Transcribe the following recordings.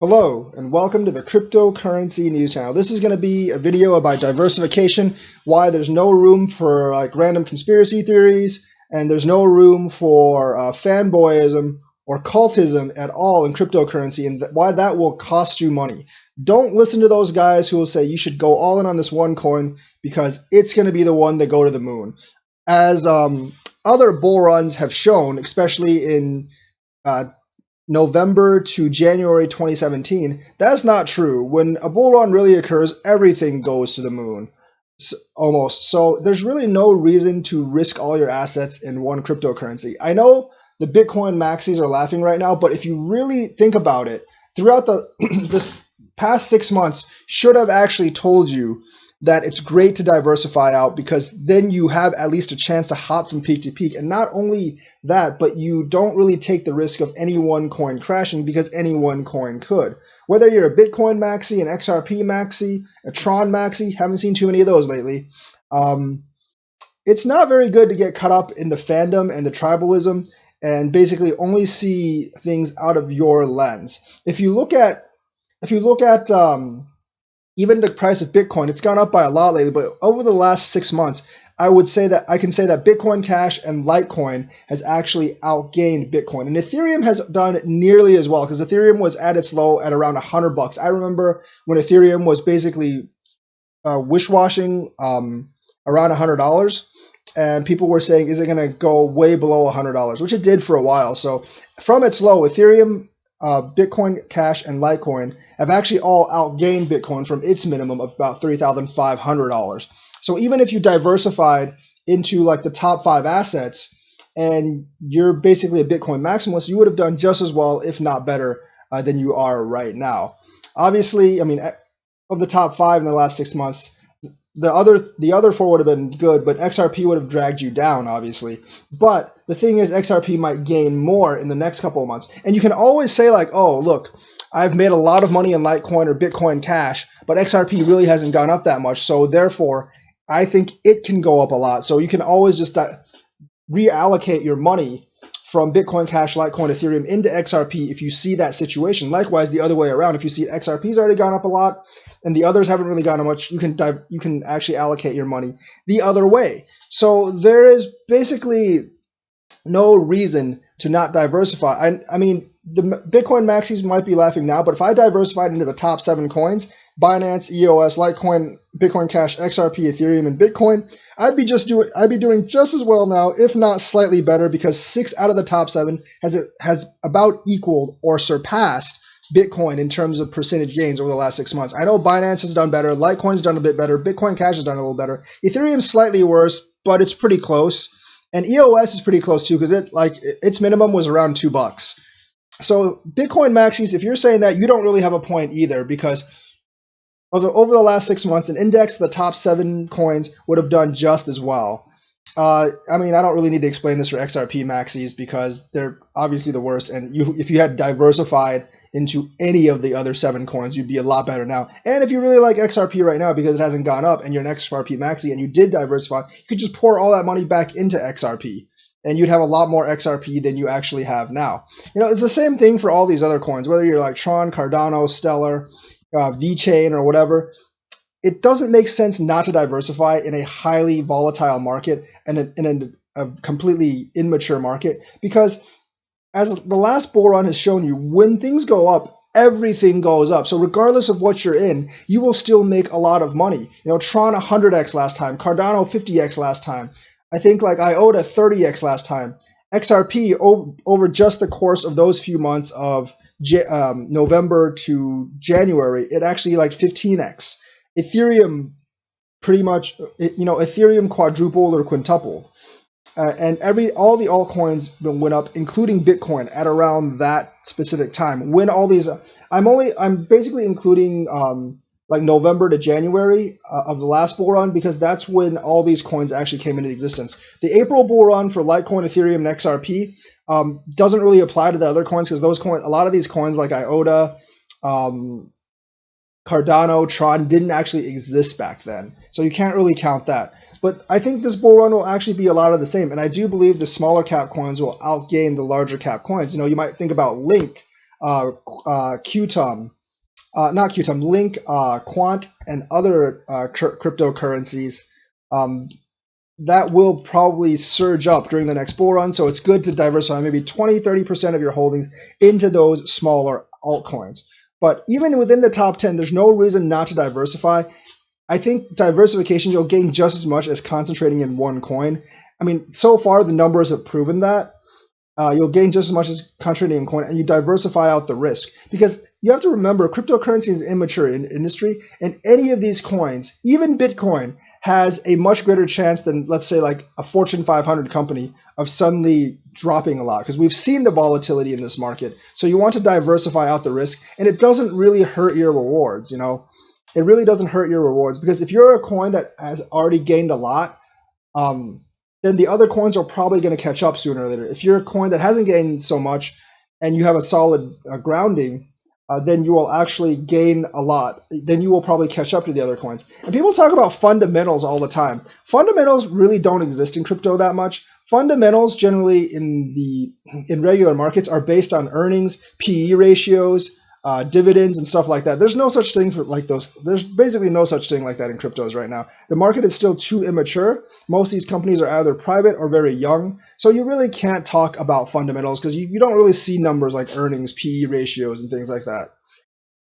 Hello and welcome to the cryptocurrency news channel. This is going to be a video about diversification, why there's no room for random conspiracy theories, and there's no room for fanboyism or cultism at all in cryptocurrency, and why that will cost you money. Don't listen to those guys who will say you should go all in on this one coin because it's going to be the one that go to the moon. As other bull runs have shown, especially in November to January 2017, that's not true. When a bull run really occurs, everything goes to the moon, almost. So there's really no reason to risk all your assets in one cryptocurrency. I know the Bitcoin maxis are laughing right now, but if you really think about it, throughout this past 6 months should have actually told you that it's great to diversify out, because then you have at least a chance to hop from peak to peak. And not only that, but you don't really take the risk of any one coin crashing, because any one coin could. Whether you're a Bitcoin maxi, an XRP maxi, a Tron maxi, haven't seen too many of those lately. It's not very good to get caught up in the fandom and the tribalism and basically only see things out of your lens. If you look at even the price of Bitcoin, it's gone up by a lot lately, but over the last 6 months, I can say that Bitcoin Cash and Litecoin has actually outgained Bitcoin. And Ethereum has done nearly as well, because Ethereum was at its low at around $100. I remember when Ethereum was basically wish-washing around $100, and people were saying, is it going to go way below $100, which it did for a while. So from its low, Ethereum, Bitcoin Cash, and Litecoin have actually all outgained Bitcoin from its minimum of about $3,500. So even if you diversified into like the top 5 assets and you're basically a Bitcoin maximalist, you would have done just as well, if not better, than you are right now. Obviously, I mean, of the top 5 in the last 6 months, the other 4 would have been good, but XRP would have dragged you down, obviously. But the thing is, XRP might gain more in the next couple of months. And you can always say like, oh, look, I've made a lot of money in Litecoin or Bitcoin Cash, but XRP really hasn't gone up that much. So therefore, I think it can go up a lot. So you can always just reallocate your money from Bitcoin Cash, Litecoin, Ethereum into XRP if you see that situation. Likewise, the other way around, if you see XRP's already gone up a lot and the others haven't really gone up much, you can actually allocate your money the other way. So there is basically no reason to not diversify. I mean, the Bitcoin maxis might be laughing now, but if I diversified into the top 7 coins, Binance, EOS, Litecoin, Bitcoin Cash, XRP, Ethereum, and Bitcoin, I'd be doing just as well now, if not slightly better, because 6 out of the top 7 has about equaled or surpassed Bitcoin in terms of percentage gains over the last 6 months. I know Binance has done better, Litecoin's done a bit better, Bitcoin Cash has done a little better, Ethereum's slightly worse, but it's pretty close, and EOS is pretty close too, because its minimum was around $2. So Bitcoin maxis, if you're saying that, you don't really have a point either, because over the last 6 months, an index of the top 7 coins would have done just as well. I mean, I don't really need to explain this for XRP maxis, because they're obviously the worst. And if you had diversified into any of the other 7 coins, you'd be a lot better now. And if you really like XRP right now because it hasn't gone up and you're an XRP maxi and you did diversify, you could just pour all that money back into XRP. And you'd have a lot more XRP than you actually have now. You know, it's the same thing for all these other coins, whether you're like Tron, Cardano, Stellar, VeChain, or whatever. It doesn't make sense not to diversify in a highly volatile market and in a completely immature market, because as the last bull run has shown you, when things go up, everything goes up. So regardless of what you're in, you will still make a lot of money. You know, Tron 100x last time, Cardano 50x last time. I think like IOTA 30x last time. XRP over just the course of those few months of November to January, it actually like 15x. Ethereum pretty much, Ethereum quadrupled or quintupled. And all the altcoins went up, including Bitcoin, at around that specific time. When all these, I'm basically including like November to January of the last bull run, because that's when all these coins actually came into existence. The April bull run for Litecoin, Ethereum, and XRP doesn't really apply to the other coins, because a lot of these coins like IOTA, Cardano, Tron didn't actually exist back then. So you can't really count that. But I think this bull run will actually be a lot of the same. And I do believe the smaller cap coins will outgain the larger cap coins. You know, you might think about Link. Qtum, not Qtum, Link, Quant, and other cryptocurrencies, um, that will probably surge up during the next bull run. So it's good to diversify maybe 20-30% of your holdings into those smaller altcoins. But even within the top 10, there's no reason not to diversify. I think diversification, you'll gain just as much as concentrating in one coin. I mean, so far the numbers have proven that. You'll gain just as much as concentrating in coin, and you diversify out the risk. Because you have to remember, cryptocurrency is an immature industry, and any of these coins, even Bitcoin, has a much greater chance than, let's say, like a Fortune 500 company of suddenly dropping a lot, because we've seen the volatility in this market. So you want to diversify out the risk, and it doesn't really hurt your rewards, you know? It really doesn't hurt your rewards, because if you're a coin that has already gained a lot, then the other coins are probably going to catch up sooner or later. If you're a coin that hasn't gained so much and you have a solid grounding, then you will actually gain a lot. Then you will probably catch up to the other coins. And people talk about fundamentals all the time. Fundamentals really don't exist in crypto that much. Fundamentals generally in regular markets are based on earnings, PE ratios, dividends, and stuff like that. There's no such thing for like those. There's basically no such thing like that in cryptos right now. The market is still too immature. Most of these companies are either private or very young. So you really can't talk about fundamentals because you don't really see numbers like earnings, PE ratios, and things like that.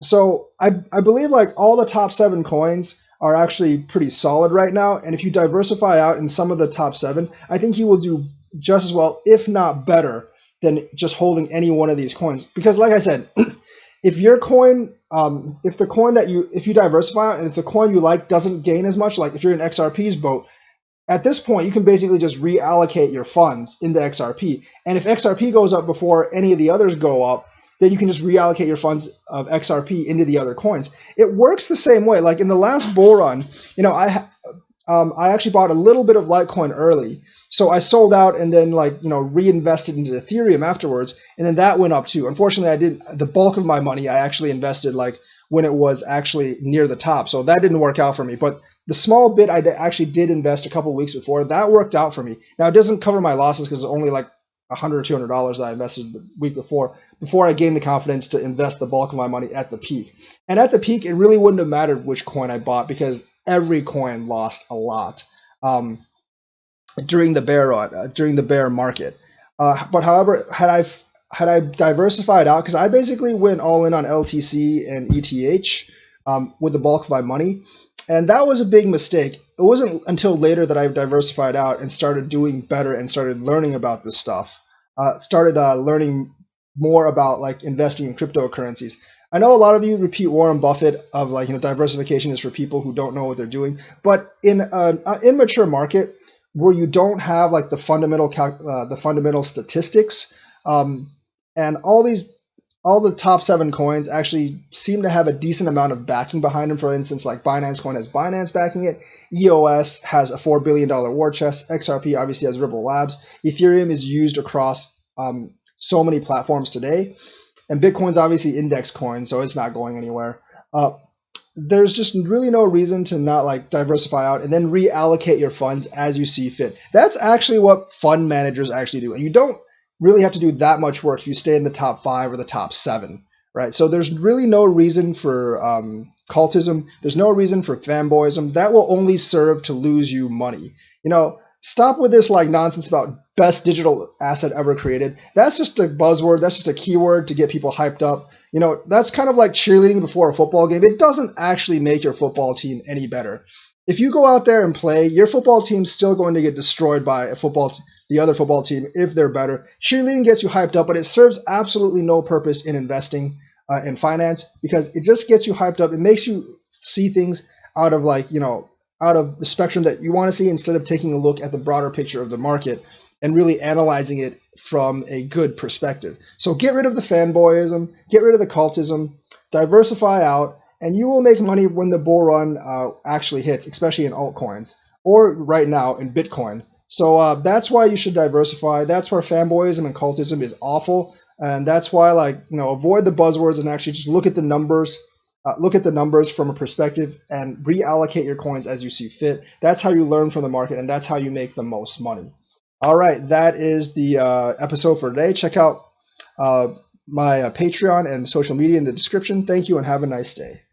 So I believe like all the top 7 coins are actually pretty solid right now. And if you diversify out in some of the top 7, I think you will do just as well, if not better, than just holding any one of these coins. Because like I said, if your coin, if you diversify out and if the coin you like doesn't gain as much, like if you're in XRP's boat, at this point you can basically just reallocate your funds into XRP. And if XRP goes up before any of the others go up, then you can just reallocate your funds of XRP into the other coins. It works the same way. Like in the last bull run, I actually bought a little bit of Litecoin early. So I sold out and then reinvested into Ethereum afterwards, and then that went up too. Unfortunately, I didn't. The bulk of my money I actually invested like when it was actually near the top, so that didn't work out for me. But the small bit I actually did invest a couple of weeks before, that worked out for me. Now it doesn't cover my losses because it's only like $100 or $200 that I invested the week before I gained the confidence to invest the bulk of my money at the peak. And at the peak, it really wouldn't have mattered which coin I bought because every coin lost a lot. During the bear market. But however, had I diversified out, because I basically went all in on LTC and ETH with the bulk of my money, and that was a big mistake. It wasn't until later that I diversified out and started doing better and started learning about this stuff. Started learning more about like investing in cryptocurrencies. I know a lot of you repeat Warren Buffett of diversification is for people who don't know what they're doing, but in an immature market where you don't have like the fundamental statistics, and all the top 7 coins actually seem to have a decent amount of backing behind them. For instance, like Binance Coin has Binance backing it, EOS has a $4 billion war chest, XRP obviously has Ripple Labs, Ethereum is used across so many platforms today, and Bitcoin's obviously index coin, so it's not going anywhere. There's just really no reason to not like diversify out and then reallocate your funds as you see fit. That's actually what fund managers actually do. And you don't really have to do that much work if you stay in the top 5 or the top 7, right? So there's really no reason for cultism. There's no reason for fanboyism. That will only serve to lose you money. Stop with this like nonsense about best digital asset ever created. That's just a buzzword. That's just a keyword to get people hyped up. That's kind of like cheerleading before a football game. It doesn't actually make your football team any better. If you go out there and play, your football team's still going to get destroyed by the other football team if they're better. Cheerleading gets you hyped up, but it serves absolutely no purpose in investing in finance because it just gets you hyped up. It makes you see things out of out of the spectrum that you want to see instead of taking a look at the broader picture of the market and really analyzing it from a good perspective. So get rid of the fanboyism, get rid of the cultism, diversify out, and you will make money when the bull run actually hits, especially in altcoins or right now in Bitcoin. So that's why you should diversify. That's where fanboyism and cultism is awful. And that's why avoid the buzzwords and actually just look at the numbers. Look at the numbers from a perspective and reallocate your coins as you see fit. That's how you learn from the market, and that's how you make the most money. All right, that is the episode for today. Check out my Patreon and social media in the description. Thank you and have a nice day.